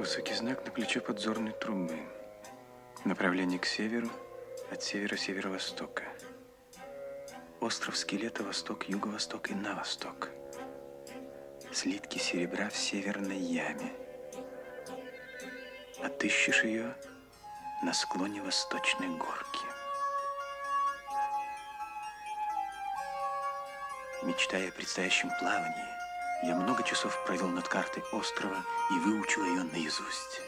высокий знак на плече подзорной трубы. Направление к северу, от севера северо-востока. Остров скелета восток, юго-восток и на восток. Слитки серебра в северной яме. Отыщешь ее на склоне восточной горки. Мечтая о предстоящем плавании, я много часов провел над картой острова и выучил ее наизусть.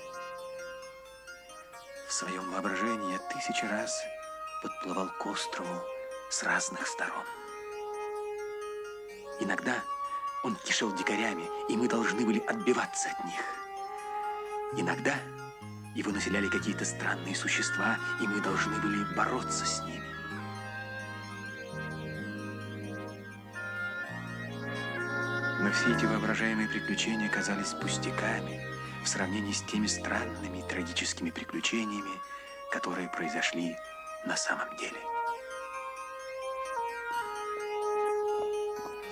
В своем воображении я 1000 раз подплывал к острову с разных сторон. Иногда он кишел дикарями, и мы должны были отбиваться от них. Иногда его населяли какие-то странные существа, и мы должны были бороться с ними. Но все эти воображаемые приключения казались пустяками в сравнении с теми странными трагическими приключениями, которые произошли на самом деле.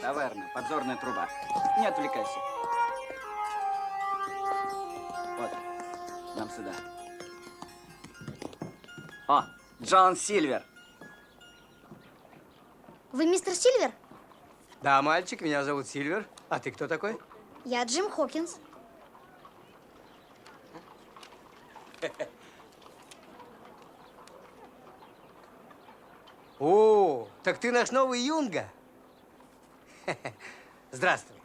Таверна, подзорная труба. Не отвлекайся. Вот, нам сюда. О, Джон Сильвер. Вы мистер Сильвер? Да, мальчик, меня зовут Сильвер. А ты кто такой? Я Джим Хокинс. О, так ты наш новый юнга. Здравствуй.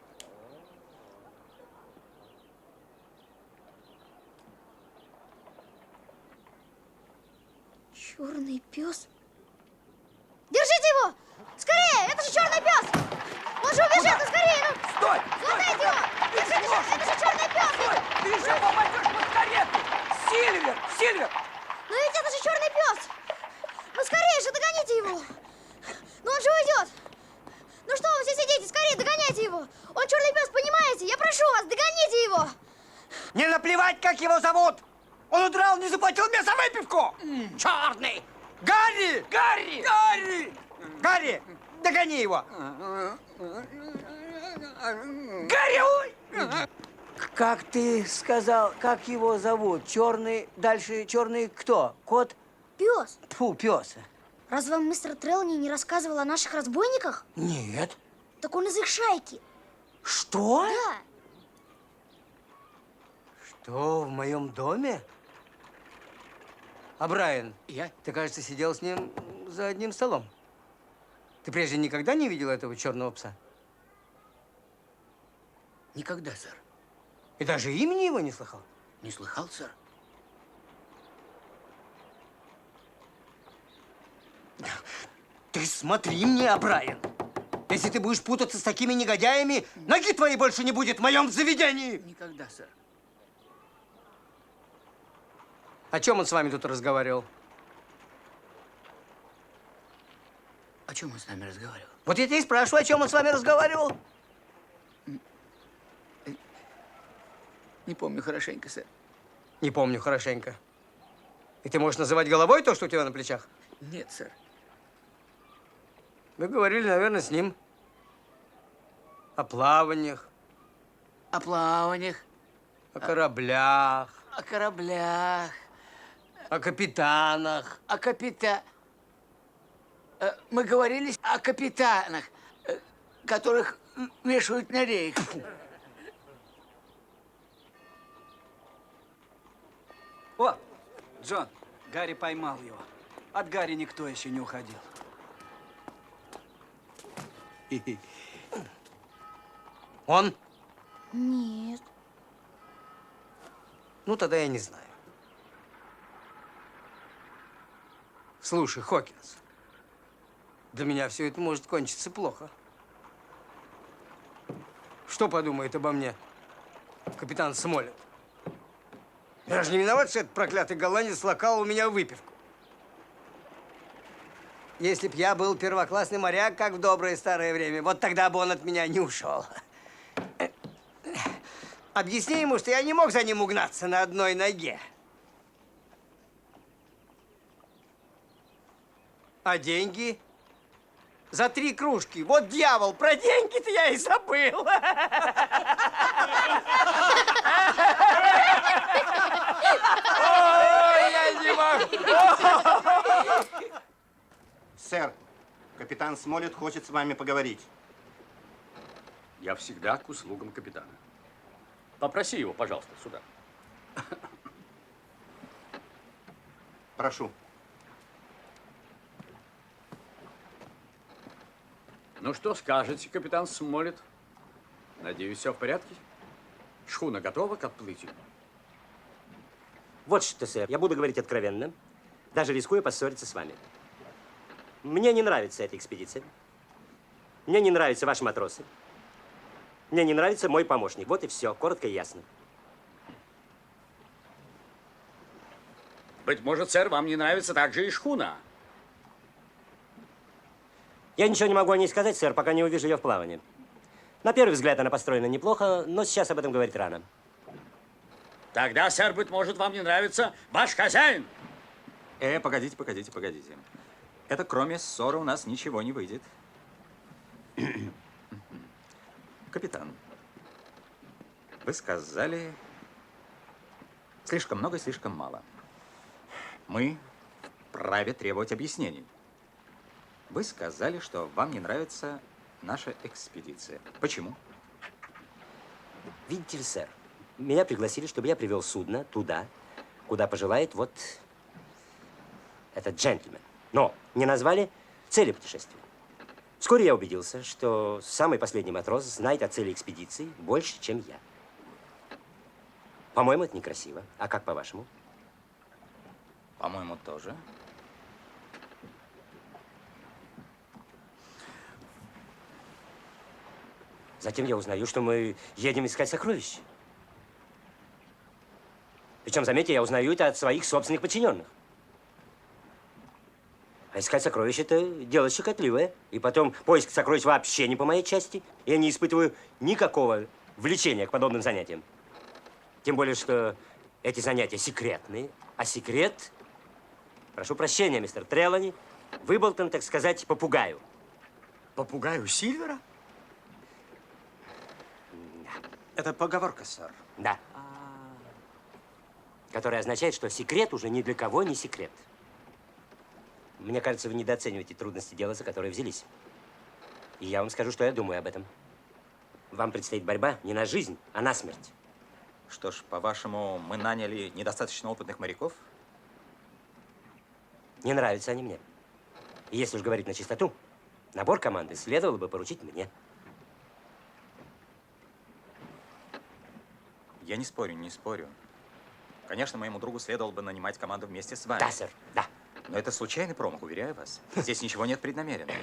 Черный пес? Держите его! Скорее! Это же черный пес! Он же убежит! Ну скорее! Ну! Стой! Хватайте его! Держите! Это же черный пес! Стой! Ты еще попадешь под карету! Сильвер! Сильвер! Но ведь это же черный пес! Ну скорее же, догоните его! Ну он же уйдет! Ну что вы все сидите? Скорее догоняйте его! Он черный пес, понимаете? Я прошу вас, догоните его! Не наплевать, как его зовут! Он удрал, не заплатил мне за выпивку! Черный! Гарри! Гарри! Гарри! Гарри! Догони его! Гарри, ой! Как ты сказал, как его зовут? Черный, дальше черный кто? Кот? Пес! Фу, пес. Разве вам мистер Трелани не рассказывал о наших разбойниках? Нет. Так он из их шайки. Что? Да. Что, в моем доме? А Брайан, ты, кажется, сидел с ним за одним столом. Ты прежде никогда не видел этого черного пса? Никогда, сэр. И даже имени его не слыхал? Не слыхал, сэр? Ты смотри мне, Брайан. Если ты будешь путаться с такими негодяями, ноги твоей больше не будет в моем заведении. Никогда, сэр. О чем он с вами тут разговаривал? О чем он с нами разговаривал? Вот я тебя и спрашиваю, о чем он с вами разговаривал. Не помню хорошенько, сэр. Не помню хорошенько. И ты можешь называть головой то, что у тебя на плечах? Нет, сэр. Вы говорили, наверное, с ним о плаваниях, О плаваниях, о кораблях, о кораблях, о капитанах. о Мы говорили о капитанах, которых вешают на рейх. О, Джон, Гарри поймал его. От Гарри никто еще не уходил. Он? Нет. Ну, тогда я не знаю. Слушай, Хокинс, для меня все это может кончиться плохо. Что подумает обо мне капитан Смолет? Я же не виноват, что этот проклятый голландец локал у меня выпивку. Если б я был первоклассный моряк, как в доброе старое время, вот тогда бы он от меня не ушел. Объясни ему, что я не мог за ним угнаться на одной ноге. А деньги? За 3 кружки. Вот дьявол, про деньги-то я и забыл. Капитан Смолет хочет с вами поговорить. Я всегда к услугам капитана. Попроси его, пожалуйста, сюда. Прошу. Ну что скажете, капитан Смолет? Надеюсь, все в порядке? Шхуна готова к отплытию? Вот что, сэр, я буду говорить откровенно, даже рискуя поссориться с вами. Мне не нравится эта экспедиция. Мне не нравятся ваши матросы. Мне не нравится мой помощник. Вот и все, коротко и ясно. Быть может, сэр, вам не нравится также и шхуна. Я ничего не могу о ней сказать, сэр, пока не увижу ее в плавании. На первый взгляд она построена неплохо, но сейчас об этом говорить рано. Тогда, сэр, быть может, вам не нравится ваш хозяин. Погодите, погодите, погодите. Это кроме ссоры у нас ничего не выйдет. Капитан, вы сказали слишком много и слишком мало. Мы вправе требовать объяснений. Вы сказали, что вам не нравится наша экспедиция. Почему? Видите ли, сэр, меня пригласили, чтобы я привел судно туда, куда пожелает вот этот джентльмен. Но не назвали цели путешествия. Вскоре я убедился, что самый последний матрос знает о цели экспедиции больше, чем я. По-моему, это некрасиво. А как по-вашему? По-моему, тоже. Затем я узнаю, что мы едем искать сокровища. Причем, заметьте, я узнаю это от своих собственных подчиненных. А искать сокровища – это дело щекотливое. И потом поиск сокровищ вообще не по моей части. Я не испытываю никакого влечения к подобным занятиям. Тем более, что эти занятия секретные. А секрет, прошу прощения, мистер Трелани, выболтан, так сказать, попугаю. Попугаю Сильвера? Это поговорка, сэр. Да. Которая означает, что секрет уже ни для кого не секрет. Мне кажется, вы недооцениваете трудности дела, за которые взялись. И я вам скажу, что я думаю об этом. Вам предстоит борьба не на жизнь, а на смерть. Что ж, по-вашему, мы наняли недостаточно опытных моряков? Не нравятся они мне. И если уж говорить на чистоту, набор команды следовало бы поручить мне. Я не спорю, не спорю. Конечно, моему другу следовало бы нанимать команду вместе с вами. Да, сэр, да. Но это случайный промах, уверяю вас. Здесь ничего нет преднамеренного.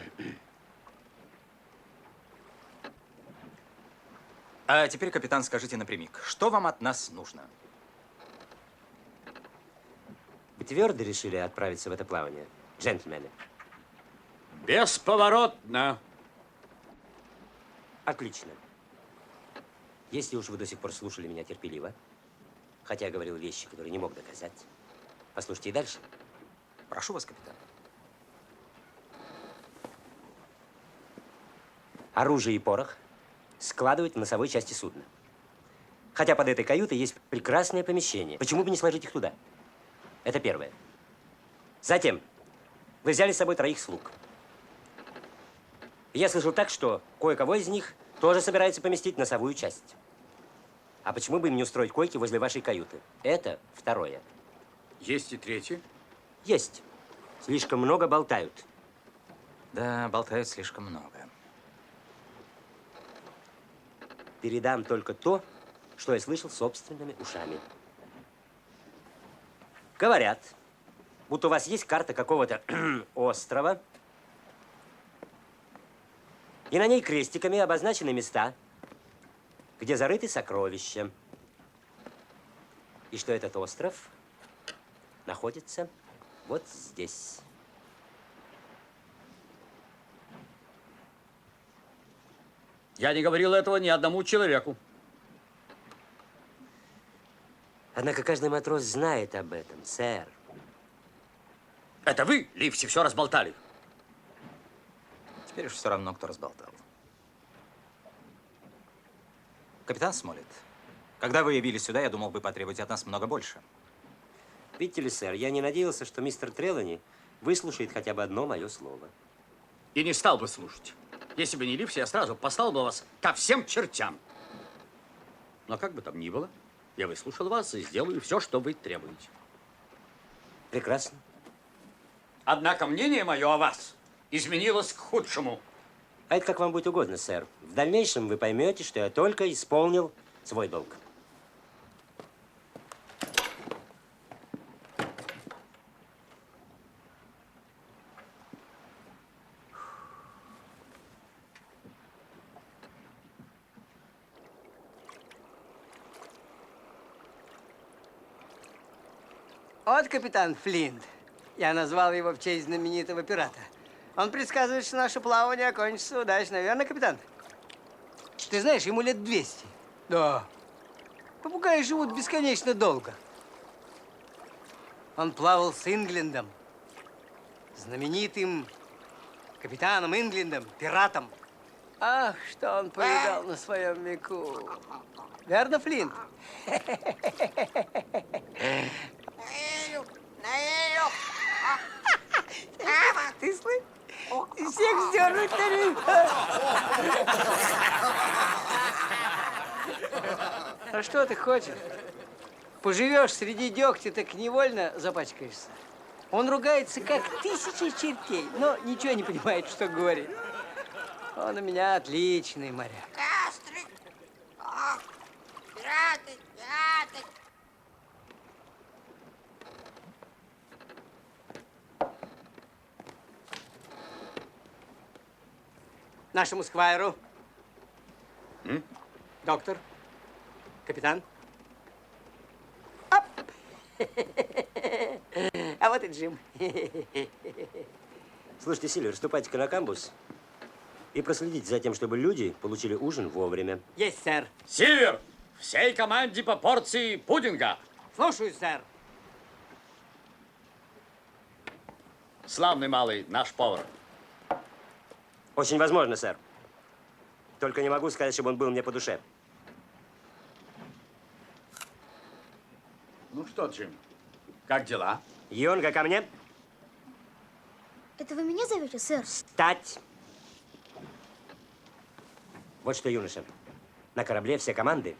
А теперь, капитан, скажите напрямик, что вам от нас нужно? Вы твердо решили отправиться в это плавание, джентльмены? Бесповоротно. Отлично. Если уж вы до сих пор слушали меня терпеливо, хотя я говорил вещи, которые не мог доказать, послушайте и дальше. Прошу вас, капитан. Оружие и порох складывать в носовой части судна. Хотя под этой каютой есть прекрасное помещение. Почему бы не сложить их туда? Это первое. Затем, вы взяли с собой 3 слуг. Я слышал так, что кое-кого из них тоже собирается поместить в носовую часть. А почему бы им не устроить койки возле вашей каюты? Это второе. Есть и третье? Есть. Слишком много болтают. Да, болтают слишком много. Передам только то, что я слышал собственными ушами. Говорят, будто у вас есть карта какого-то острова, и на ней крестиками обозначены места, где зарыты сокровища. И что этот остров находится вот здесь. Я не говорил этого ни одному человеку. Однако каждый матрос знает об этом, сэр. Это вы, Ливси, все разболтали. Теперь уж все равно, кто разболтал. Капитан Смолет, когда вы явились сюда, я думал, вы потребуете от нас много больше. Видите ли, сэр, я не надеялся, что мистер Трелани выслушает хотя бы одно мое слово. и не стал бы слушать. Если бы не Ливси, я сразу послал бы вас ко всем чертям. Но как бы там ни было, я выслушал вас и сделаю все, что вы требуете. Прекрасно. Однако мнение мое о вас изменилось к худшему. А это как вам будет угодно, сэр. В дальнейшем вы поймете, что я только исполнил свой долг. Вот капитан Флинт. Я назвал его в честь знаменитого пирата. Он предсказывает, что наше плавание окончится удачно. Верно, капитан? Ты знаешь, ему лет 200. Да. Попугаи живут бесконечно долго. Он плавал с Инглендом, знаменитым капитаном Инглендом, пиратом. Ах, что он повидал на своем веку. Верно, Флинт? Ты слышишь? Всех сдернуть на риф. А что ты хочешь? Поживешь среди дегтя, так невольно запачкаешься. Он ругается, как 1000 чертей, но ничего не понимает, что говорит. Он у меня отличный моряк. Пираты, пираты. Нашему сквайру. Доктор. Капитан. Оп. А вот и Джим. Слушайте, Сильвер, ступайте-ка на камбус и проследите за тем, чтобы люди получили ужин вовремя. Есть, сэр. Сильвер, всей команде по порции пудинга. Слушаюсь, сэр. Славный малый наш повар. Очень возможно, сэр. Только не могу сказать, чтобы он был мне по душе. Ну что, Джим, как дела? Йонга, ко мне. Это вы меня зовете, сэр? Встать! Вот что, юноша, на корабле все команды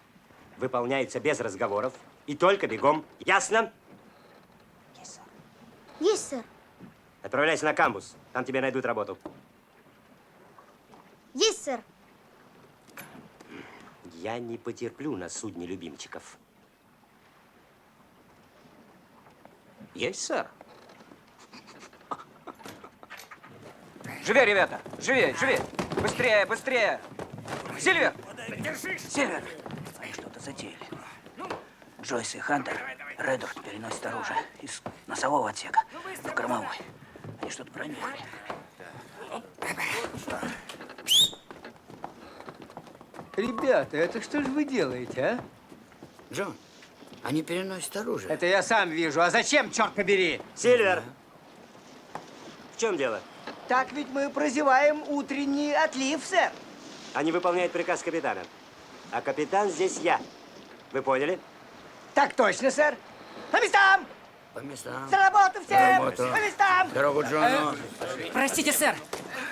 выполняются без разговоров и только бегом. Ясно? Есть, сэр. Отправляйся на камбус. Там тебе найдут работу. Есть, сэр. Я не потерплю на судне любимчиков. Есть, сэр. Живее, ребята! Живее, живее! Быстрее, быстрее! Сильвер! Сильвер! Они что-то затеяли. Джойс и Хантер Реддорф переносят оружие из носового отсека в кормовой. Они что-то пронюхали. Ребята, это что же вы делаете, а? Джон, они переносят оружие. Это я сам вижу. А зачем, черт побери? Сильвер! В чем дело? Так ведь мы прозеваем утренний отлив, сэр. Они выполняют приказ капитана. А капитан здесь я. Вы поняли? Так точно, сэр. По местам! По местам. За работу всем! работу. По местам! Дорогу Джону. Простите, сэр,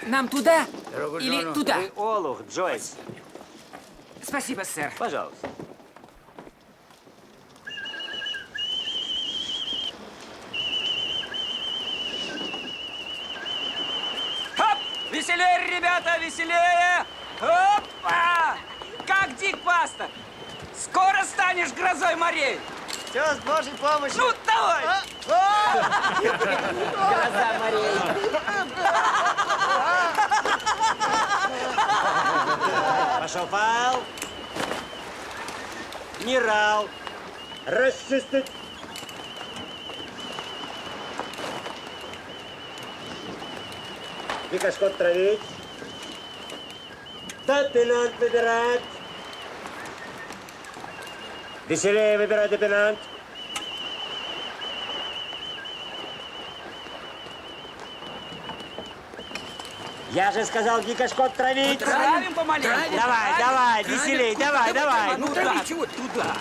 нам туда Дорогу или Джону. туда? Вы олух, Джойс. Спасибо, сэр. Пожалуйста. Хоп! Веселее, ребята, веселее! Опа! Как Дик Пастор! Скоро станешь грозой морей! Все с Божьей помощью. Ну, давай! Гроза морей. Пошел фаул. Генерал. Расчистить. Викашкот травить. Допинант выбирать. Веселее выбирать допинант. Я же сказал Викашкот травить. Травим помаленьку! Давай, давай, веселей, давай, давай. Ну да, чего туда?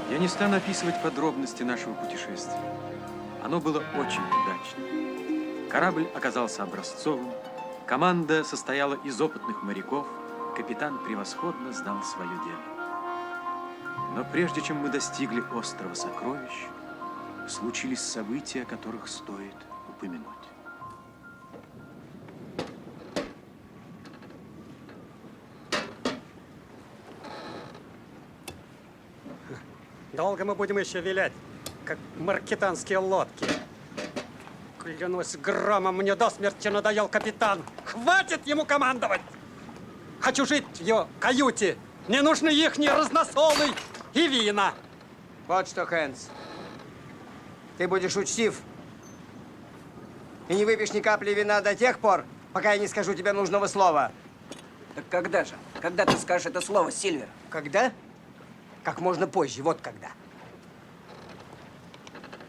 Я не стану описывать подробности нашего путешествия. Оно было очень удачным. Корабль оказался образцовым, команда состояла из опытных моряков, капитан превосходно знал свое дело. Но прежде чем мы достигли острова Сокровищ, случились события, о которых стоит упомянуть. Долго мы будем еще вилять, как маркетанские лодки. Клянусь громом, мне до смерти надоел капитан. Хватит ему командовать! Хочу жить в ее каюте. Мне нужны ихние разносолы и вина. Вот что, Хэнс. Ты будешь учтив. И не выпьешь ни капли вина до тех пор, пока я не скажу тебе нужного слова. Так когда же? Когда ты скажешь это слово, Сильвер? Когда? Как можно позже, вот когда.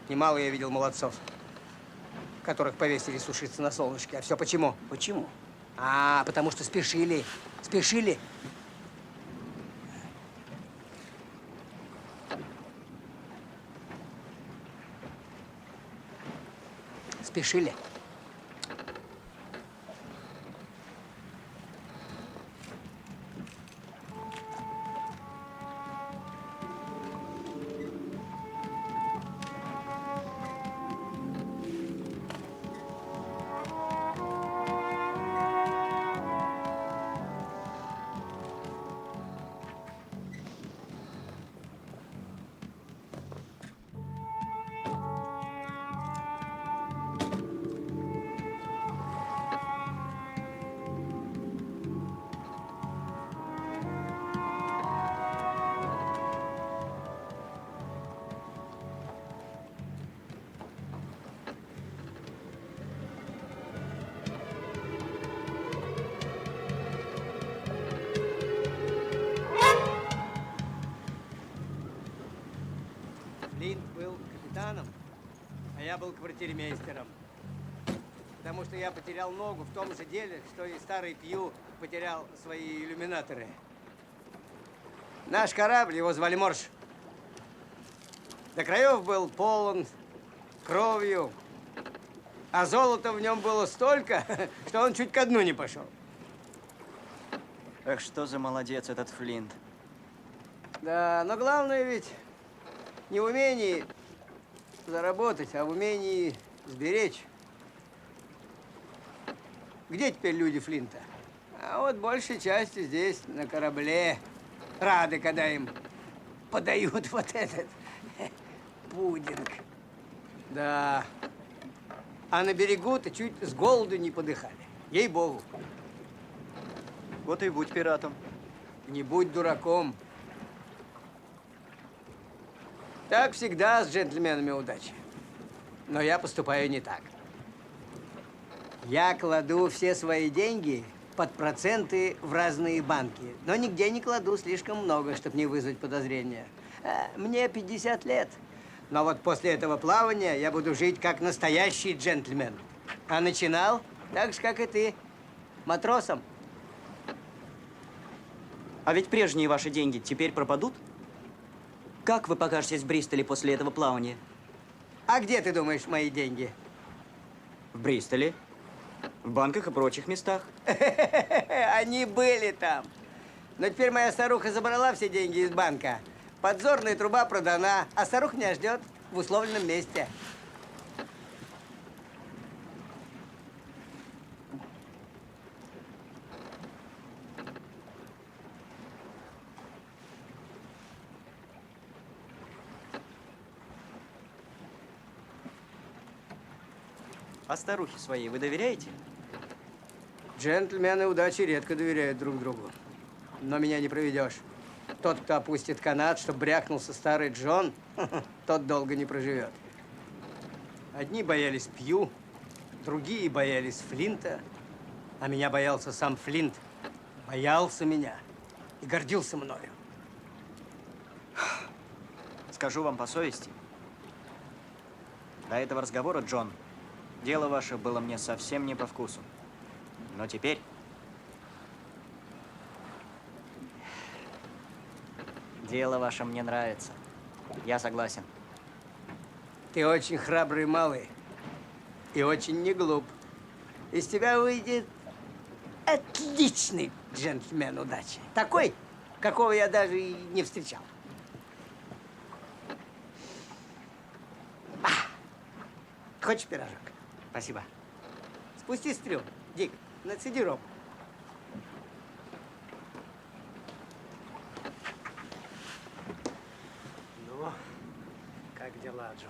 Немало я видел молодцов, которых повесили сушиться на солнышке. А все почему? Почему? Потому что спешили. Спешили. Спешили. Флинт был капитаном, а я был квартирмейстером. Потому что я потерял ногу в том же деле, что и старый Пью потерял свои иллюминаторы. Наш корабль, его звали Морж, до краев был полон кровью, а золота в нем было столько, что он чуть ко дну не пошел. Эх, что за молодец этот Флинт. Да, но главное ведь не в умении заработать, а в умении сберечь. Где теперь люди Флинта? А вот большей частью здесь, на корабле, рады, когда им подают вот этот пудинг. Да. А на берегу-то чуть с голоду не подыхали. Ей-богу. Вот и будь пиратом. Не будь дураком. Так всегда с джентльменами удачи. Но я поступаю не так. Я кладу все свои деньги под проценты в разные банки. Но нигде не кладу слишком много, чтобы не вызвать подозрения. Мне 50 лет. Но вот после этого плавания я буду жить как настоящий джентльмен. А начинал так же, как и ты, матросом. А ведь прежние ваши деньги теперь пропадут? Как вы покажетесь в Бристоле после этого плавания? А где, ты думаешь, мои деньги? В Бристоле, в банках и прочих местах. Они были там. Но теперь моя старуха забрала все деньги из банка. Подзорная труба продана, а старуха меня ждет в условленном месте. А старухе своей вы доверяете? Джентльмены удачи редко доверяют друг другу. Но меня не проведешь. Тот, кто опустит канат, чтобы брякнулся старый Джон, тот долго не проживет. Одни боялись Пью, другие боялись Флинта, а меня боялся сам Флинт. Боялся меня и гордился мною. Скажу вам по совести. До этого разговора, Джон, дело ваше было мне совсем не по вкусу. Но теперь... Дело ваше мне нравится. Я согласен. Ты очень храбрый малый и очень не глуп. Из тебя выйдет отличный джентльмен удачи. Такой, какого я даже и не встречал. Хочешь пирожок? Спасибо. Спусти стрел. Дик, нацеди ром. Ну, как дела, Джо?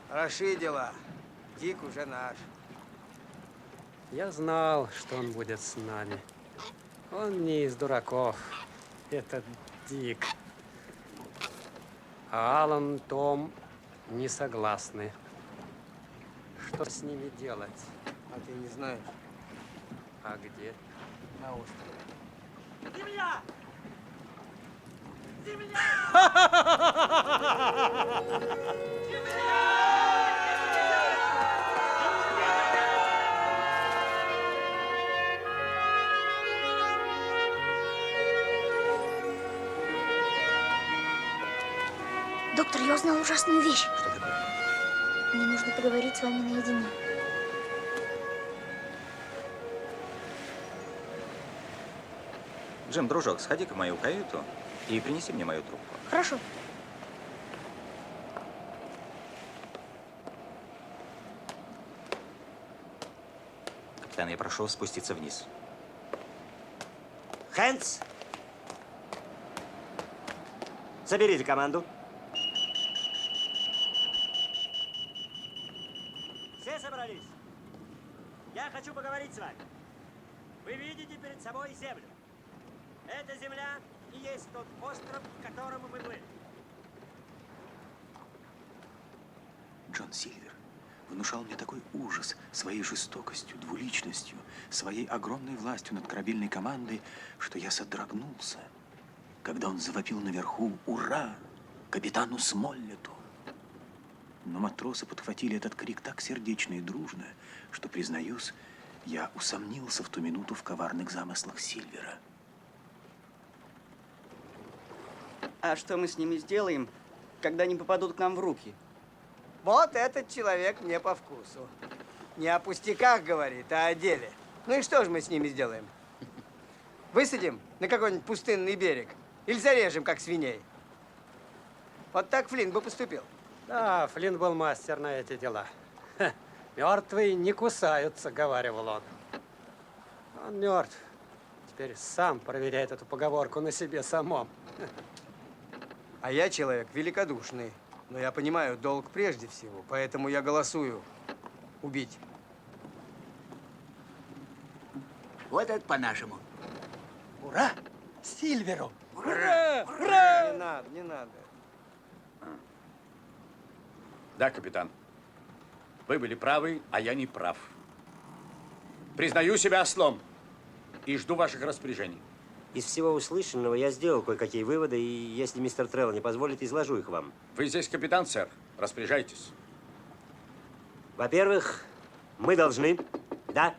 Хороши дела. Дик уже наш. Я знал, что он будет с нами. Он не из дураков. Это Дик. А Алан, Том не согласны. Что с ними делать? А ты не знаешь? А где? На острове. Земля! Доктор, я узнал ужасную вещь. Что такое? Мне нужно поговорить с вами наедине. Джим, дружок, сходи-ка в мою каюту и принеси мне мою трубку. Хорошо. Капитан, я прошу вас спуститься вниз. Хэнс! Соберите команду. Все собрались? Я хочу поговорить с вами. Вы видите перед собой землю. Эта земля и есть тот остров, к которому мы плыли. Джон Сильвер внушал мне такой ужас своей жестокостью, двуличностью, своей огромной властью над корабельной командой, что я содрогнулся, когда он завопил наверху «Ура! Капитану Смоллету!». Но матросы подхватили этот крик так сердечно и дружно, что, признаюсь, я усомнился в ту минуту в коварных замыслах Сильвера. А что мы с ними сделаем, когда они попадут к нам в руки? Вот этот человек мне по вкусу. Не о пустяках говорит, а о деле. Ну и что же мы с ними сделаем? Высадим на какой-нибудь пустынный берег? Или зарежем, как свиней? Вот так Флинт бы поступил. Да, Флинн был мастер на эти дела. Мертвые не кусаются, говаривал он. Он мертв. Теперь сам проверяет эту поговорку на себе самом. А я человек великодушный. Но я понимаю, долг прежде всего. Поэтому я голосую убить. Вот это по-нашему. Ура! Сильверу! Ура! Ура! Не надо, не надо. Да, капитан. Вы были правы, а я не прав. Признаю себя ослом и жду ваших распоряжений. Из всего услышанного я сделал кое-какие выводы, и если мистер Трелло не позволит, изложу их вам. Вы здесь капитан, сэр. Распоряжайтесь. Во-первых, мы должны... Да?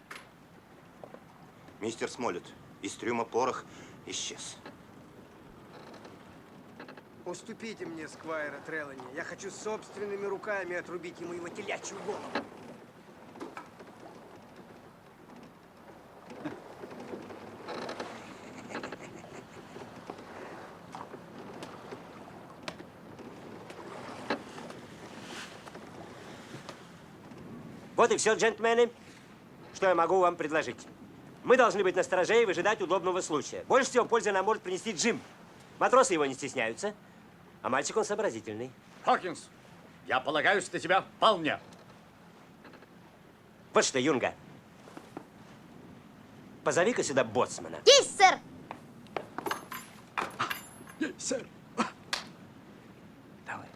Мистер Смоллет, из трюма порох исчез. Уступите мне сквайра Треллани. Я хочу собственными руками отрубить ему его телячью голову. Вот и все, джентльмены, что я могу вам предложить. Мы должны быть настороже и выжидать удобного случая. Больше всего пользы нам может принести Джим. Матросы его не стесняются, а мальчик он сообразительный. Хокинс, я полагаюсь на тебя вполне. Вот что, Юнга, позови-ка сюда боцмана. Есть, сэр! Есть, сэр. Давай.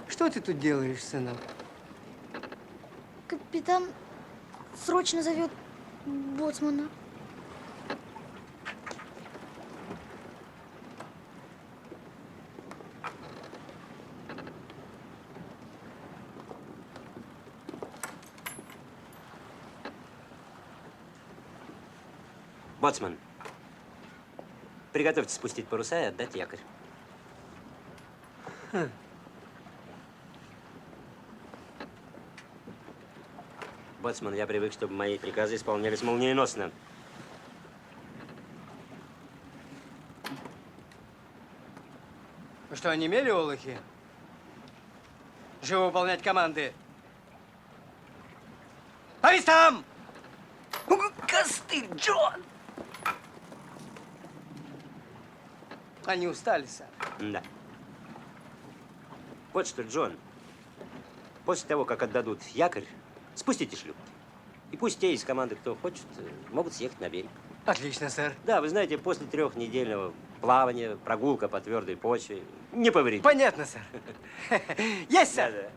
Что ты тут делаешь, сынок? Капитан срочно зовет боцмана. Боцман, приготовьте спустить паруса и отдать якорь. Боцман, я привык, чтобы мои приказы исполнялись молниеносно. Вы что, онемели, олухи? Живо выполнять команды. По местам! Костыль, Джон! Они устали, сэр. Да. Вот что, Джон. После того, как отдадут якорь, спустите шлюпки. И пусть те из команды, кто хочет, могут съехать на берег. Отлично, сэр. Да, вы знаете, после 3-недельного плавания, прогулка по твердой почве не повредит. Понятно, сэр. Есть, сэр.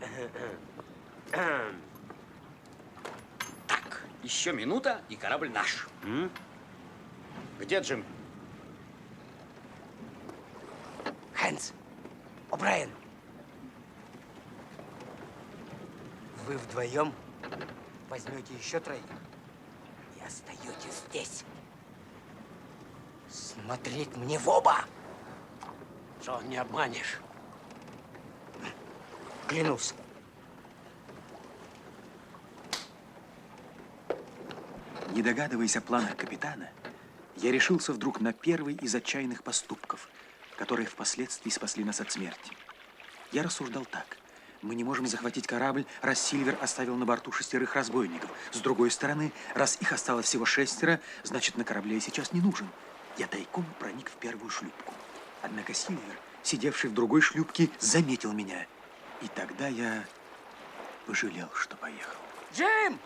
Так, еще минута, и корабль наш. Где Джим? Хэнс, О'Брайен. Вы вдвоем возьмете еще троих И остаетесь здесь. Смотреть мне в оба. Джон, не обманешь. Клянусь. Не догадываясь о планах капитана, я решился вдруг на первый из отчаянных поступков, которые впоследствии спасли нас от смерти. Я рассуждал так. Мы не можем захватить корабль, раз Сильвер оставил на борту 6 разбойников. С другой стороны, раз их осталось всего 6, значит, на корабле я сейчас не нужен. Я тайком проник в первую шлюпку. Однако Сильвер, сидевший в другой шлюпке, заметил меня. И тогда я пожалел, что поехал. Джим!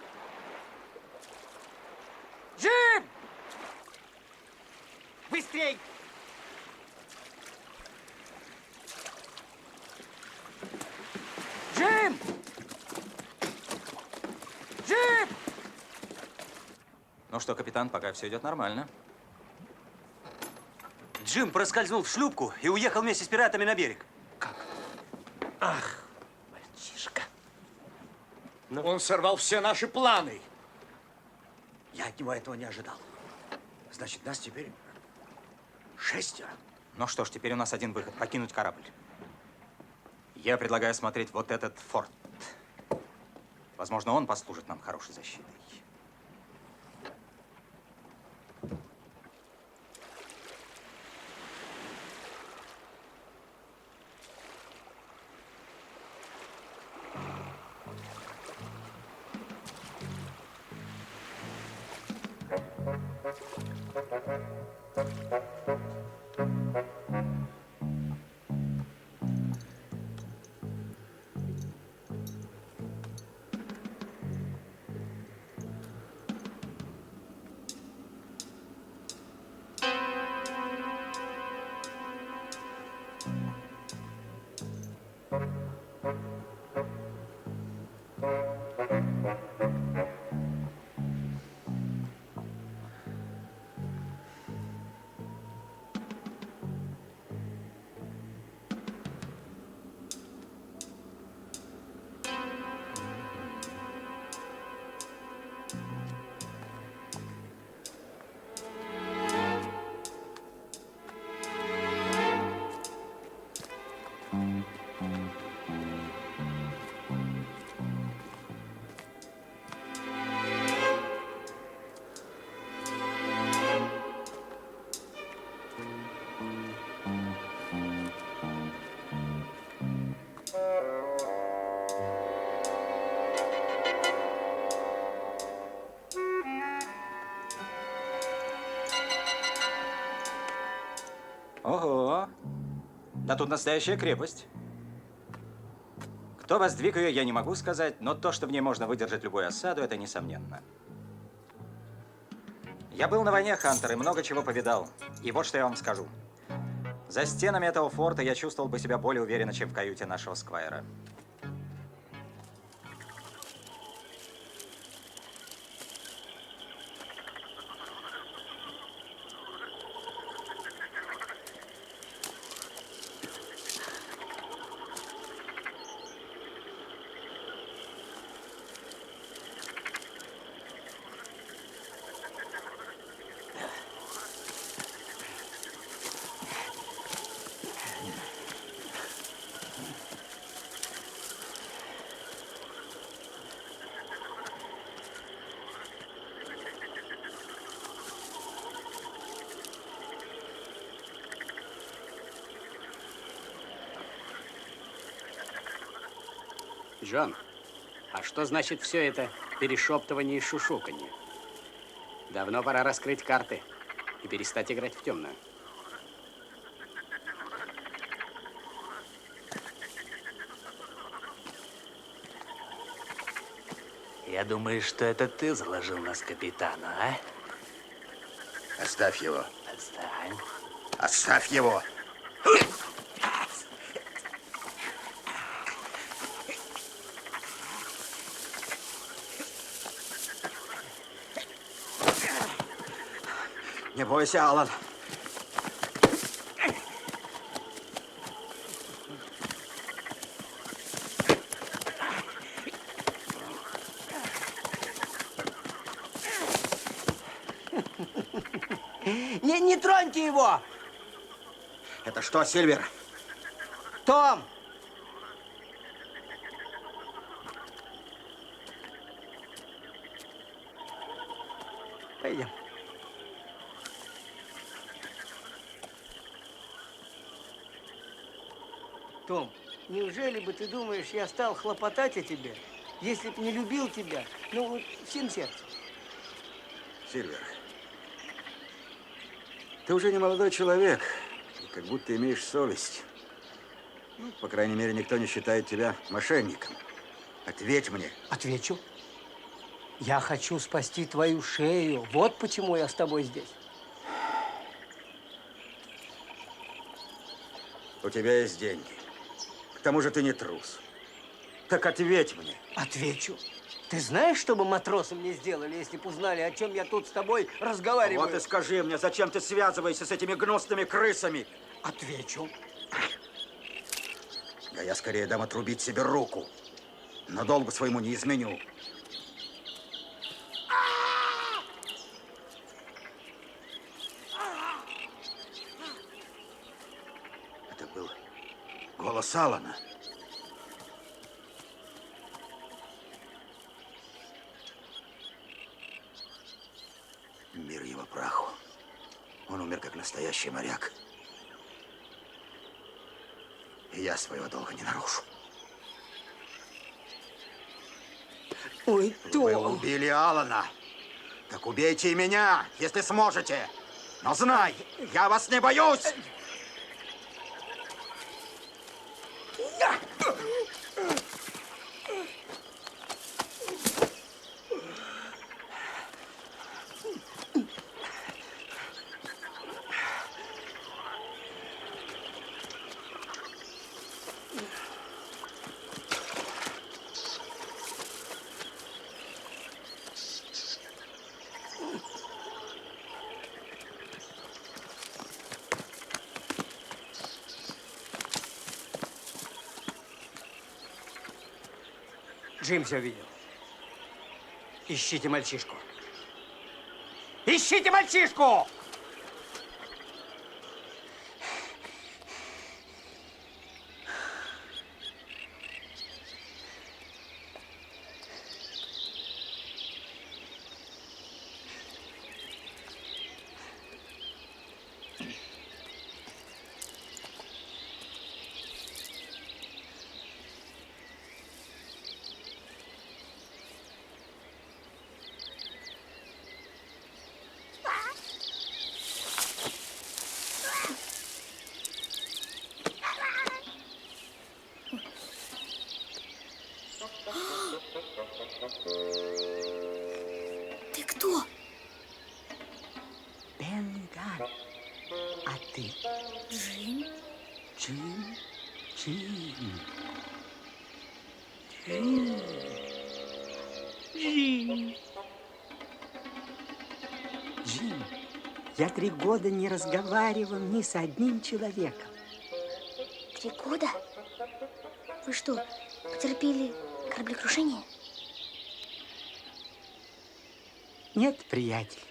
Джим! Быстрей! Джим! Джим! Ну что, капитан, пока все идет нормально. Джим проскользнул в шлюпку и уехал вместе с пиратами на берег. Ах, мальчишка. Он сорвал все наши планы. Я от него этого не ожидал. Значит, нас теперь 6. Ну что ж, теперь у нас один выход – покинуть корабль. Я предлагаю осмотреть вот этот форт. Возможно, он послужит нам хорошей защитой. Ого! Да тут настоящая крепость. Кто воздвиг ее, я не могу сказать, но то, что в ней можно выдержать любую осаду, это несомненно. Я был на войне, Хантер, и много чего повидал. И вот что я вам скажу. За стенами этого форта я чувствовал бы себя более уверенно, чем в каюте нашего сквайра. Джон, а что значит все это перешептывание и шушуканье? Давно пора раскрыть карты и перестать играть в темную. Я думаю, что это ты заложил нас капитану, а? Оставь его. Отстань. Оставь его. Не бойся, Алан. Не троньте его! Это что, Сильвер? Том! Пойдем. Том, неужели бы ты думаешь, я стал хлопотать о тебе, если б не любил тебя, ну вот всем сердцем? Сильвер, ты уже не молодой человек, и как будто имеешь совесть. Ну, по крайней мере, никто не считает тебя мошенником. Ответь мне. Отвечу. Я хочу спасти твою шею. Вот почему я с тобой здесь. У тебя есть деньги. К тому же ты не трус. Так ответь мне. Отвечу. Ты знаешь, что бы матросы мне сделали, если бы узнали, о чем я тут с тобой разговариваю? Вот и скажи мне, зачем ты связываешься с этими гнусными крысами? Отвечу. Да я скорее дам отрубить себе руку. Но долгу своему не изменю. Это был голос Алана. Мир его праху. Он умер как настоящий моряк. И я своего долга не нарушу. Ой, Вы убили Алана. Так убейте и меня, если сможете. Но знай, я вас не боюсь. Джим все видел. Ищите мальчишку. Ищите мальчишку! Ты кто? Бенган. А ты? Джим? Джим. Джим. Джим. Джим. Джим, я 3 года не разговаривал ни с одним человеком. 3 года? Вы что, потерпели кораблекрушение? Нет, приятель.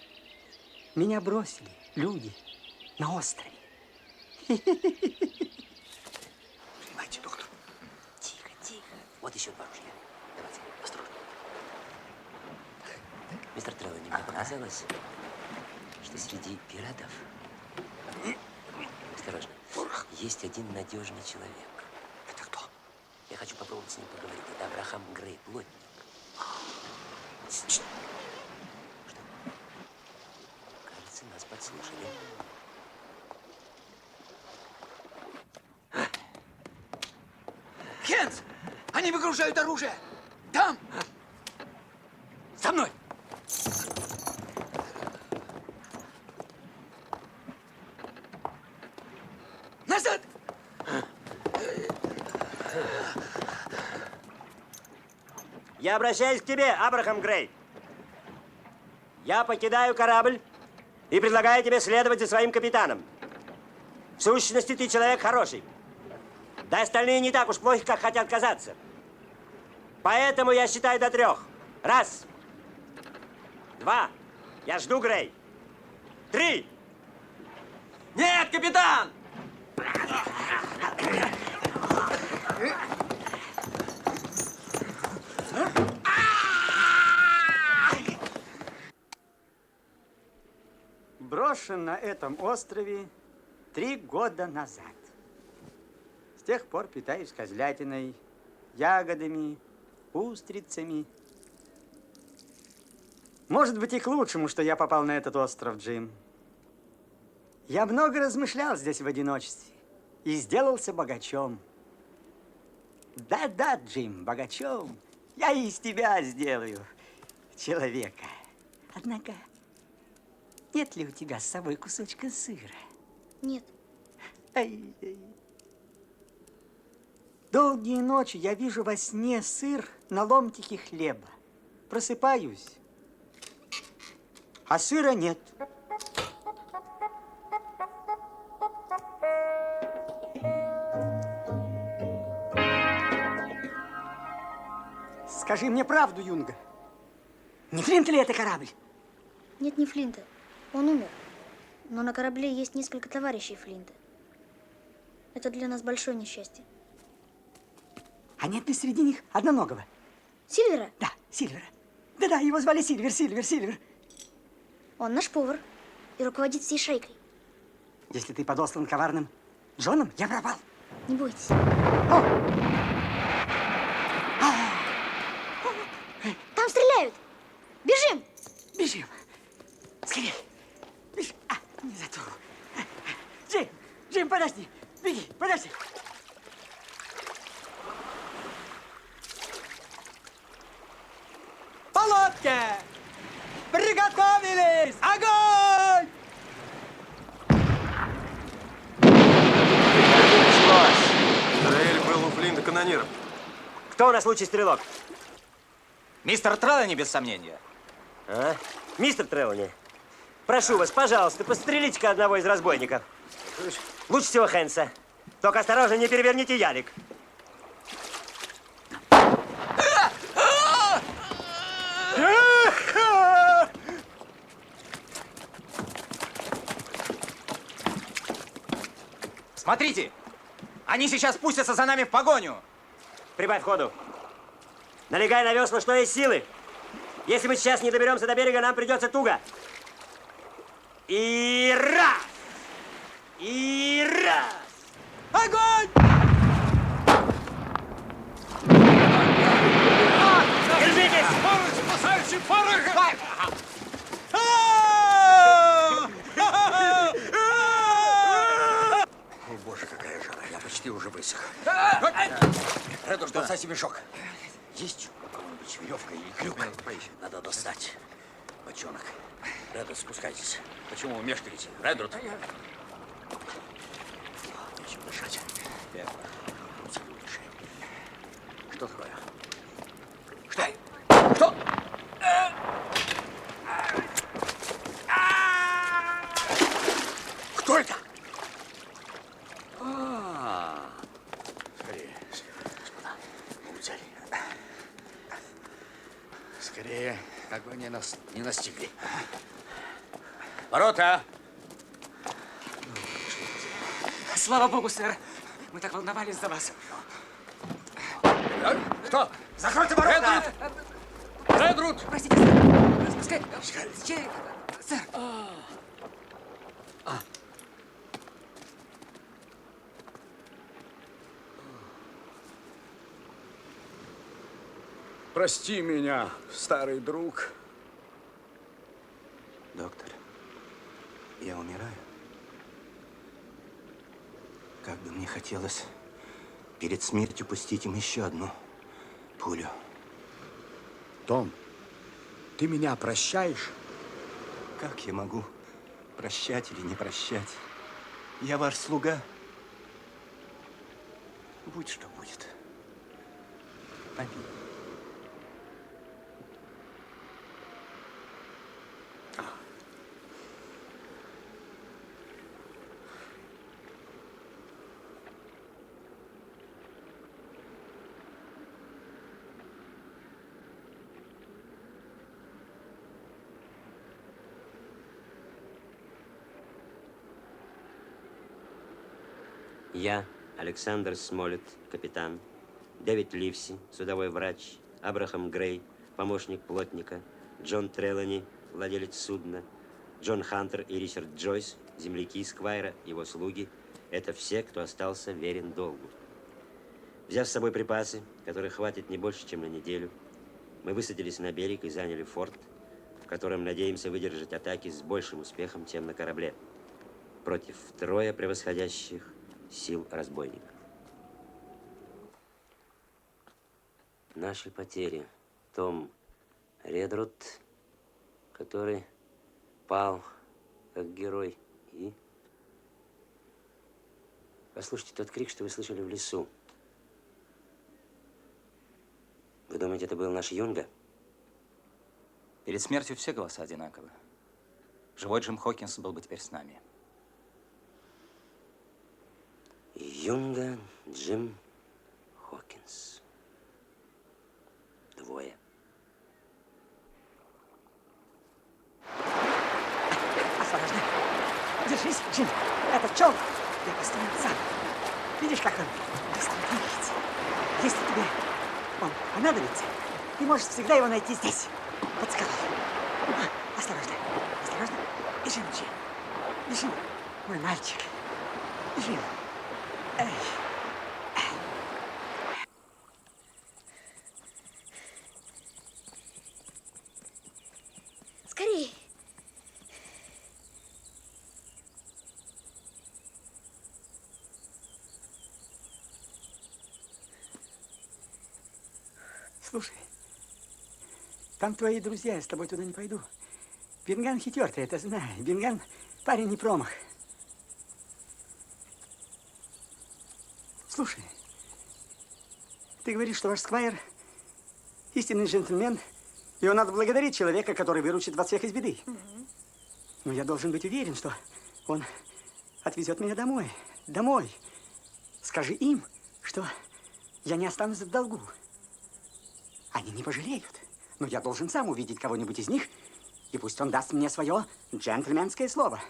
Меня бросили люди на острове. Понимаете, доктор? Тихо, тихо. Вот еще 2 ружья. Давайте, осторожно. Мистер Трелани, мне показалось, что среди пиратов, осторожно, есть один надежный человек. Это кто? Я хочу попробовать с ним поговорить. Это Абрахам Грей, плотник. Что? Кажется, нас подслушали. Хенс! Они выгружают оружие! Там! За мной! Назад! Я обращаюсь к тебе, Абрахам Грей. Я покидаю корабль и предлагаю тебе следовать за своим капитаном. В сущности, ты человек хороший. Да остальные не так уж плохи, как хотят казаться. Поэтому я считаю до 3. 1, 2. Я жду, Грей. 3. Нет, капитан! Брошен на этом острове 3 года назад. С тех пор питаюсь козлятиной, ягодами, устрицами. Может быть, и к лучшему, что я попал на этот остров, Джим. Я много размышлял здесь в одиночестве и сделался богачом. Да-да, Джим, богачом. Я и из тебя сделаю человека. Однако, нет ли у тебя с собой кусочка сыра? Нет. Ай-яй. Долгие ночи я вижу во сне сыр на ломтике хлеба. Просыпаюсь, а сыра нет. Скажи мне правду, Юнга. Не Флинт ли это корабль? Нет, не Флинта. Он умер. Но на корабле есть несколько товарищей Флинта. Это для нас большое несчастье. А нет ли среди них одноногого? Сильвера? Да, Сильвера. Да-да, его звали Сильвер. Он наш повар и руководит всей шайкой. Если ты подослан коварным Джоном, я пропал. Не бойтесь. Там стреляют! Бежим! Бежим! Скорее! Бежим! Не затронул. Джим, подожди! Беги, подожди! По лодке! Приготовились! Огонь! Дуэль был у Флинта канониром. Кто у нас лучший стрелок? Мистер Трелани, без сомнения. А? Мистер Трелани, прошу вас, пожалуйста, пострелите-ка одного из разбойников. Лучше всего Хэнса. Только осторожно, не переверните ялик. Смотрите! Они сейчас пустятся за нами в погоню! Прибавь ходу. Налегай на весла, что есть силы. Если мы сейчас не доберемся до берега, нам придется туго. И раз! И раз! Огонь! Держитесь! Спасайте порох! О, боже, какая жара. Я почти уже высох. Редуш, достать мешок. Есть у кого-нибудь веревка или крюк? Поищем. Надо достать. Бочонок. Редут, спускайтесь. Почему вы мешкаете? Редут. Нечем дышать. Что такое? Что? Что? Кто это? Скорее, господа, мы взяли. Скорее, как бы они нас не настигли. Ворота! Слава богу, сэр. Мы так волновались за вас. Кто? Закройте ворота! Редрут! Простите, сэр. Скорее. Сэр. Прости меня, старый друг. Доктор, я умираю. Как бы мне хотелось перед смертью пустить им еще одну пулю. Том, ты меня прощаешь? Как я могу прощать или не прощать? Я ваш слуга. Будь что будет. Аминь. Я, Александр Смолет, капитан, Дэвид Ливси, судовой врач, Абрахам Грей, помощник плотника, Джон Трелани, владелец судна, Джон Хантер и Ричард Джойс, земляки Сквайра, его слуги – это все, кто остался верен долгу. Взяв с собой припасы, которых хватит не больше, чем на неделю, мы высадились на берег и заняли форт, в котором надеемся выдержать атаки с большим успехом, чем на корабле, против втрое превосходящих сил разбойников. Наши потери. Том Редруд, который пал как герой. И послушайте тот крик, что вы слышали в лесу. Вы думаете, это был наш Юнга? Перед смертью все голоса одинаковы. Живой Джим Хокинс был бы теперь с нами. Юнга, Джим Хокинс. Двое. Осторожно. Держись, Джим. Это челн. Я постою сам. Видишь, как он быстро двигается? Если тебе он понадобится, ты можешь всегда его найти здесь, под скалой. Осторожно. Осторожно. Бежим, Джим. Бежим, мой мальчик. Бежим. Эй. Скорее. Слушай, там твои друзья, я с тобой туда не пойду. Бенган хитер, ты это знаешь. Бенган парень не промах. Слушай, ты говоришь, что ваш Сквайр истинный джентльмен, и он надо благодарить человека, который выручит вас всех из беды. Но я должен быть уверен, что он отвезет меня домой. Домой. Скажи им, что я не останусь в долгу. Они не пожалеют. Но я должен сам увидеть кого-нибудь из них, и пусть он даст мне свое джентльменское слово.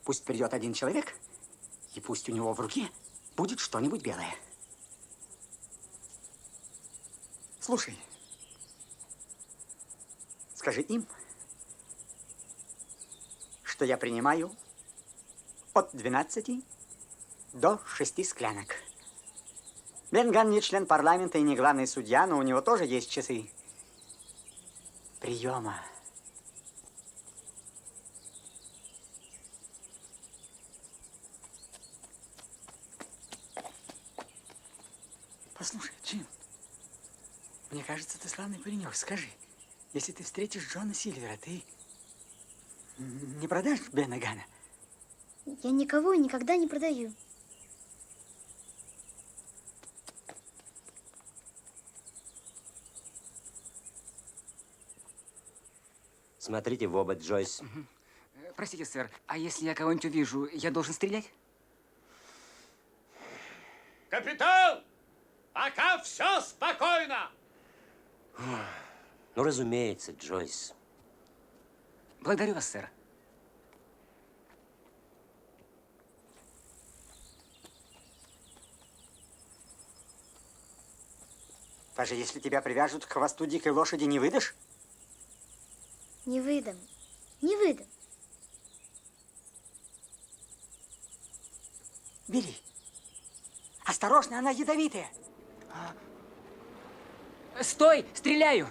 Пусть придет один человек, и пусть у него в руке будет что-нибудь белое. Слушай, скажи им, что я принимаю от 12 до 6 склянок. Бенган не член парламента и не главный судья, но у него тоже есть часы приема. Послушай, Джим, мне кажется, ты славный паренек. Скажи, если ты встретишь Джона Сильвера, ты не продашь Бена Гана? Я никого и никогда не продаю. Смотрите в оба, Джойс. Простите, сэр, а если я кого-нибудь увижу, я должен стрелять? Капитан! Пока все спокойно! Ну, разумеется, Джойс. Благодарю вас, сэр. Даже если тебя привяжут к хвосту дикой лошади, не выдашь? Не выдам. Не выдам. Бери. Осторожно, она ядовитая. Стой! Стреляю!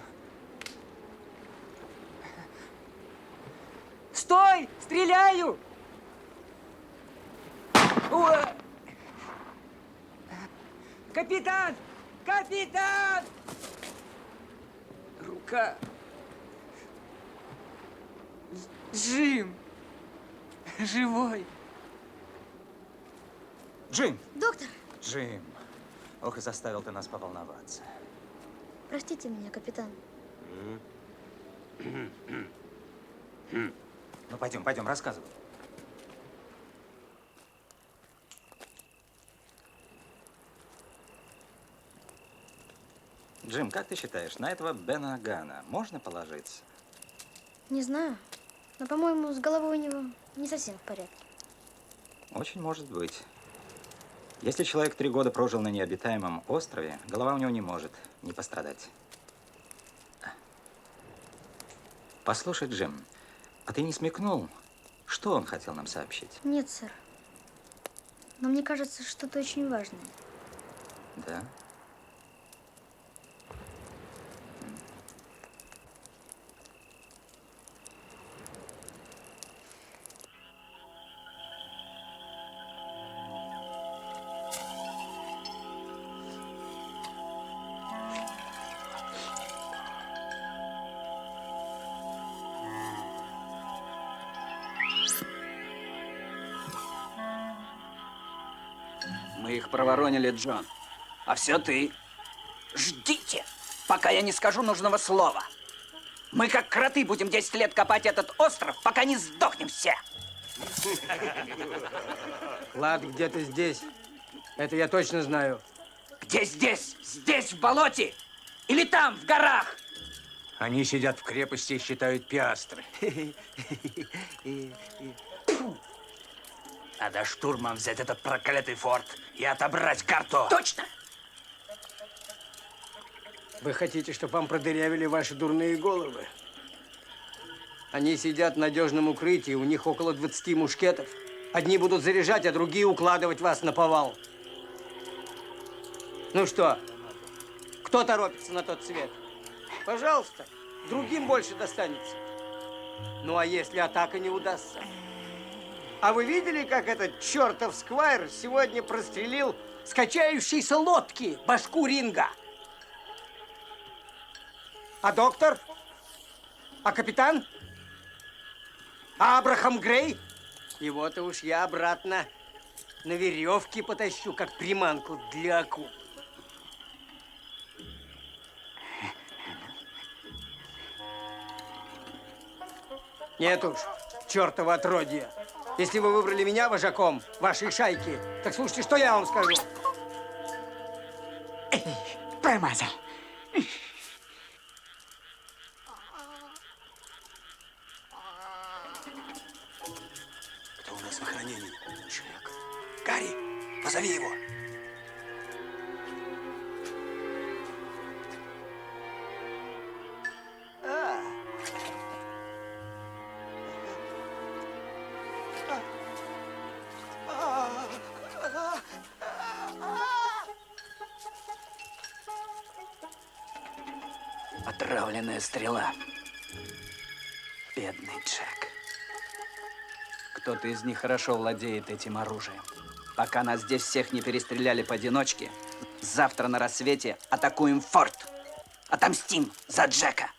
Стой! Стреляю! Уа! Капитан! Капитан! Рука. Джим! Живой! Джим! Доктор, Джим! Ох, и заставил ты нас поволноваться. простите меня, капитан. Ну, пойдем, пойдем, рассказывай. Джим, как ты считаешь, на этого Бена Гана можно положиться? Не знаю, но, по-моему, с головой у него не совсем в порядке. Очень может быть. Если человек 3 года прожил на необитаемом острове, голова у него не может не пострадать. Послушай, Джим, а ты не смекнул, что он хотел нам сообщить? Нет, сэр. Но мне кажется, что-то очень важное. Да? Мы их проворонили, Джон. А все ты. Ждите, пока я не скажу нужного слова. Мы как кроты будем 10 лет копать этот остров, пока не сдохнем все. Клад где-то здесь. Это я точно знаю. Где здесь? Здесь, в болоте? Или там, в горах? Они сидят в крепости и считают пиастры. Надо штурмом взять этот проклятый форт и отобрать карту. Точно! Вы хотите, чтобы вам продырявили ваши дурные головы? Они сидят в надежном укрытии, у них около 20 мушкетов. Одни будут заряжать, а другие укладывать вас на повал. Ну что, кто торопится на тот свет? Пожалуйста, другим больше достанется. Ну а если атака не удастся? А вы видели, как этот чертов сквайр сегодня прострелил с качающейся лодки башку Ринга? А доктор? А капитан? А Абрахам Грей? Его-то уж я обратно на веревке потащу, как приманку для акул. Нет уж, чертова отродье. Если вы выбрали меня вожаком вашей шайки, так слушайте, что я вам скажу. Промазал. Кто у нас в охранении? Человек. Гарри, позови его. Отравленная стрела. Бедный Джек. Кто-то из них хорошо владеет этим оружием. Пока нас здесь всех не перестреляли поодиночке, завтра на рассвете атакуем форт. Отомстим за Джека.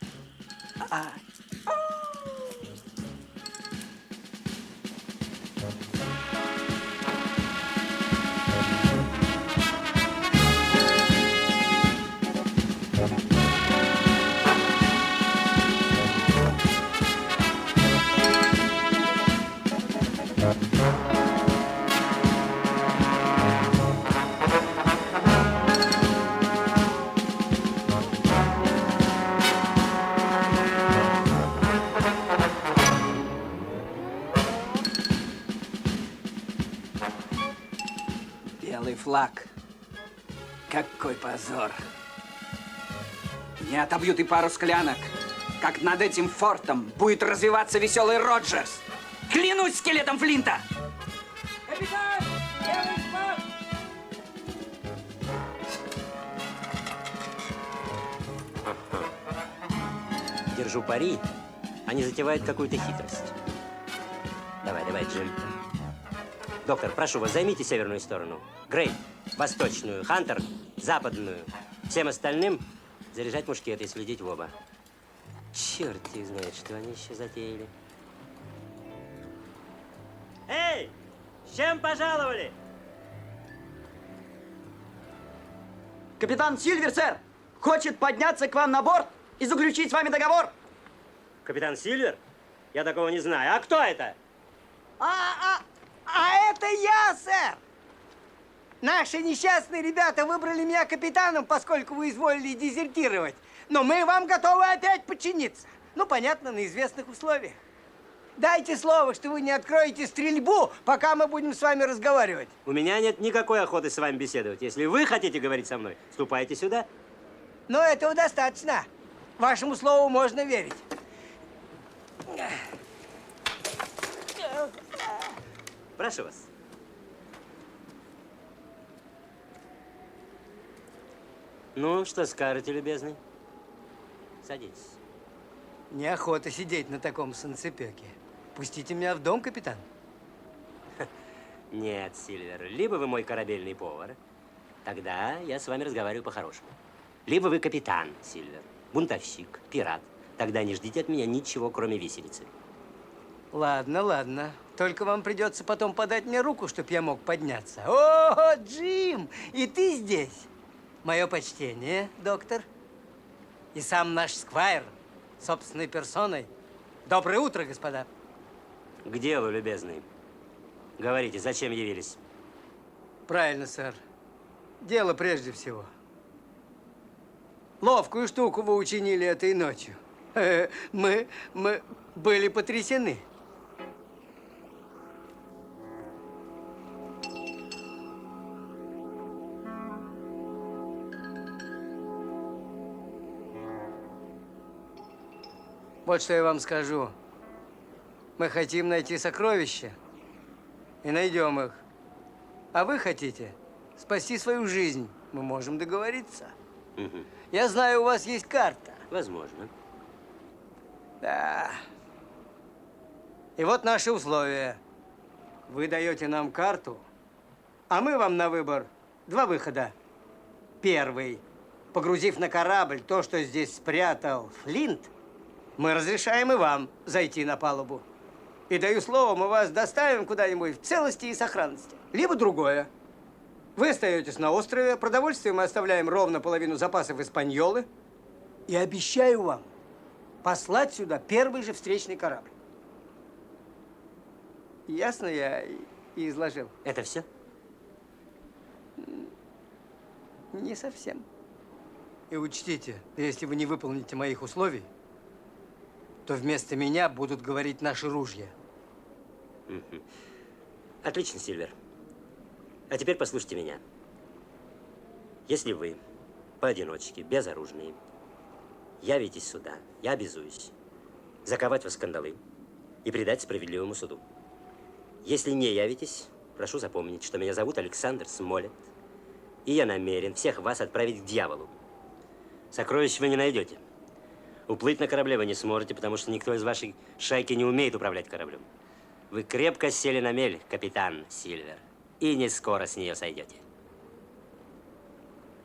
Белый флаг. Какой позор. Не отобьют и пару склянок, как над этим фортом будет развиваться веселый Роджерс. Клянусь скелетом Флинта! Капитан! Белый флаг! держу пари, они затевают какую-то хитрость. Давай, давай, Джим. Доктор, прошу вас, займите северную сторону. Грей, восточную. Хантер, западную. Всем остальным заряжать мушкеты и следить в оба. Черт их знает, что они еще затеяли. Эй, с чем пожаловали? Капитан Сильвер, сэр, хочет подняться к вам на борт и заключить с вами договор. Капитан Сильвер? Я такого не знаю. А кто это? А это я, сэр! Наши несчастные ребята выбрали меня капитаном, поскольку вы изволили дезертировать. Но мы вам готовы опять подчиниться. Ну, понятно, на известных условиях. Дайте слово, что вы не откроете стрельбу, пока мы будем с вами разговаривать. У меня нет никакой охоты с вами беседовать. Если вы хотите говорить со мной, ступайте сюда. Но этого достаточно. Вашему слову можно верить. Прошу вас. Ну, что скажете, любезный? Садитесь. Неохота сидеть на таком санцепёке. Пустите меня в дом, капитан. Нет, Сильвер, либо вы мой корабельный повар, тогда я с вами разговариваю по-хорошему. Либо вы капитан, Сильвер, бунтовщик, пират. Тогда не ждите от меня ничего, кроме виселицы. Ладно, ладно. Только вам придется потом подать мне руку, чтобы я мог подняться. О, Джим, и ты здесь. Мое почтение, доктор. И сам наш сквайр, собственной персоной. Доброе утро, господа. К делу, любезный. Говорите, зачем явились? Правильно, сэр. Дело прежде всего. Ловкую штуку вы учинили этой ночью. Мы были потрясены. Вот что я вам скажу. Мы хотим найти сокровища и найдем их. А вы хотите спасти свою жизнь. Мы можем договориться. Угу. Я знаю, у вас есть карта. Возможно. Да. И вот наши условия. Вы даете нам карту, а мы вам на выбор 2 выхода. Первый. Погрузив на корабль то, что здесь спрятал Флинт, мы разрешаем и вам зайти на палубу. И даю слово, мы вас доставим куда-нибудь в целости и сохранности. Либо другое. Вы остаетесь на острове, продовольствие мы оставляем ровно половину запасов Испаньолы. И обещаю вам послать сюда первый же встречный корабль. Ясно я и изложил? Это все? Не совсем. И учтите, если вы не выполните моих условий, то вместо меня будут говорить наши ружья. Угу. Отлично, Сильвер. А теперь послушайте меня. Если вы поодиночке, безоружные, явитесь сюда, я обязуюсь заковать вас в кандалы и предать справедливому суду. Если не явитесь, прошу запомнить, что меня зовут Александр Смолет, и я намерен всех вас отправить к дьяволу. Сокровищ вы не найдете. Уплыть на корабле вы не сможете, потому что никто из вашей шайки не умеет управлять кораблем. Вы крепко сели на мель, капитан Сильвер, и не скоро с нее сойдете.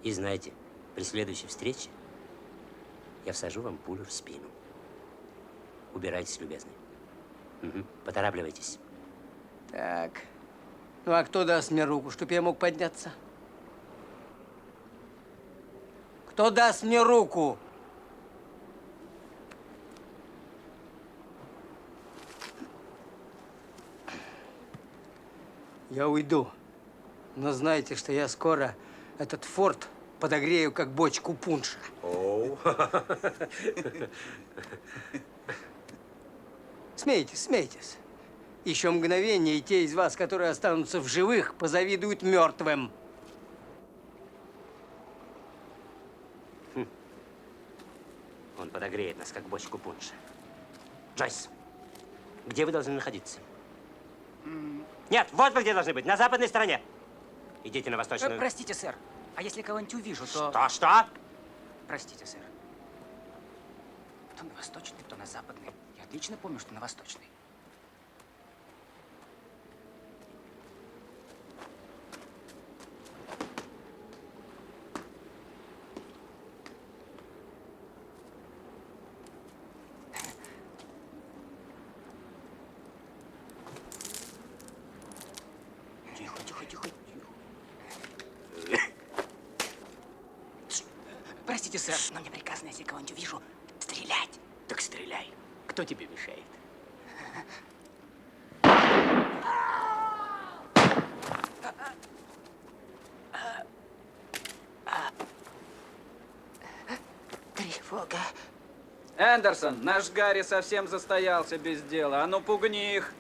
И знаете, при следующей встрече я всажу вам пулю в спину. Убирайтесь, любезный. Угу. Поторапливайтесь. Так. Ну, а кто даст мне руку, чтобы я мог подняться? Кто даст мне руку? Я уйду. Но знайте, что я скоро этот форт подогрею, как бочку пунша. Оу. Смейтесь, смейтесь. Еще мгновение, и те из вас, которые останутся в живых, позавидуют мертвым. Он подогреет нас, как бочку пунша. Джойс, где вы должны находиться? Нет, вот вы где должны быть, на западной стороне. Идите на восточную. Простите, сэр. А если кого-нибудь увижу, то… Что? Простите, сэр. то на восточный, то на западный. Я отлично помню, что на восточный. Тихо, тихо, тихо, тихо. Простите, сэр, но мне приказано, если кого-нибудь увижу, стрелять. Так стреляй. Кто тебе мешает? Тревога. Эндерсон, наш Гарри совсем застоялся без дела. А ну пугни их.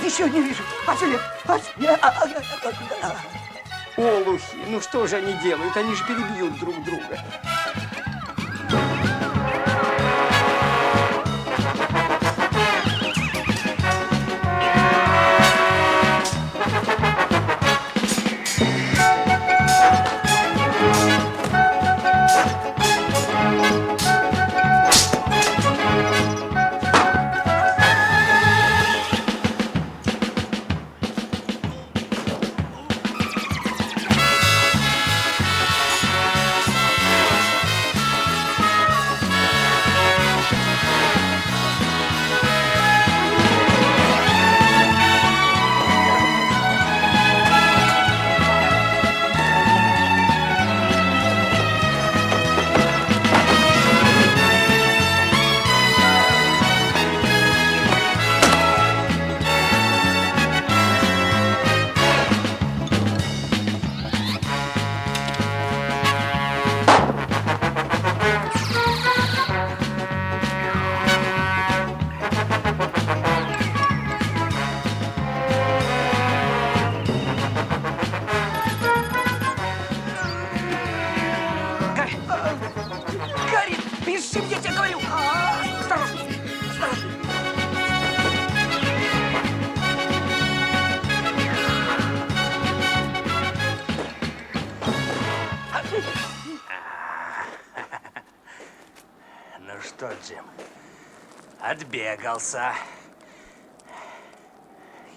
Еще не вижу. Олухи, ну что же они делают? Они же перебьют друг друга. Гарри, бежим, я тебе говорю! Осторожно! Осторожно! Ну что, Джим, отбегался.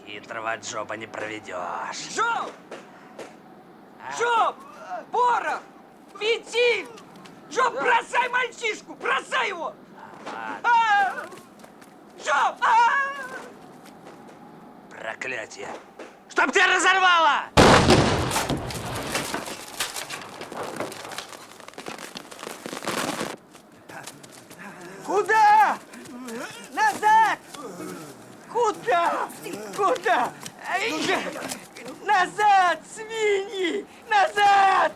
Хитрого Джоба не проведешь. Джоб! Джоб! Порох! Фитиль! Джоб, бросай мальчишку! Бросай его! Джоб! Проклятие! Чтоб тебя разорвало! Куда? Назад! Куда? Куда? Назад, свиньи! Назад!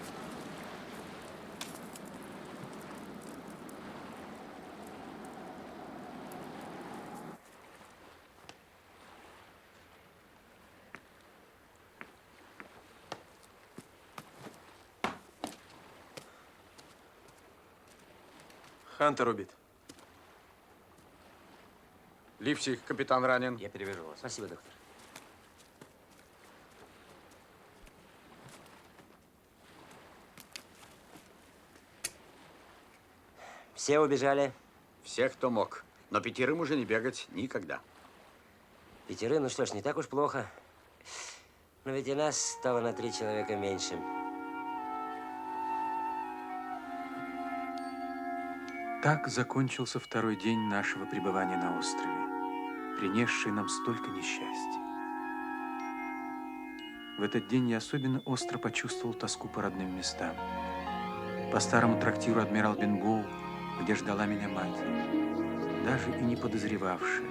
Хантер убит. Ливси, капитан ранен. Я перевяжу вас. Спасибо, доктор. Все убежали? Всех, кто мог. Но 5 уже не бегать никогда. 5, ну что ж, не так уж плохо. Но ведь и нас стало на 3 человека меньше. Так закончился второй день нашего пребывания на острове, принесший нам столько несчастья. В этот день я особенно остро почувствовал тоску по родным местам. По старому трактиру «Адмирал Бенгоу», где ждала меня мать, даже и не подозревавшая,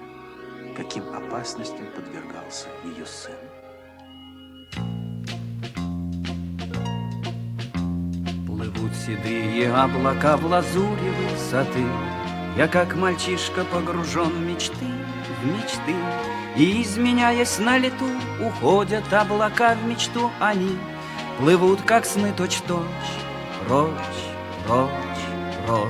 каким опасностям подвергался ее сын. Плывут седые облака в лазуре высоты. Я, как мальчишка, погружен в мечты, И, изменяясь на лету, уходят облака в мечту. Они плывут, как сны, точь-в-точь, прочь, прочь, прочь.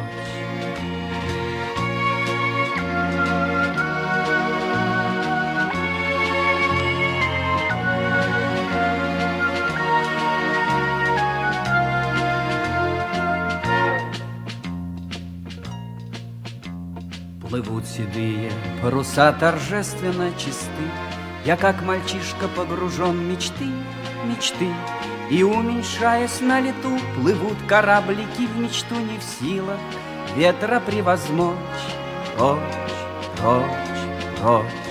Плывут седые паруса торжественно чисты. Я, как мальчишка, погружен в мечты, И, уменьшаясь на лету, плывут кораблики в мечту, не в силах ветра превозмочь. Прочь, прочь, прочь.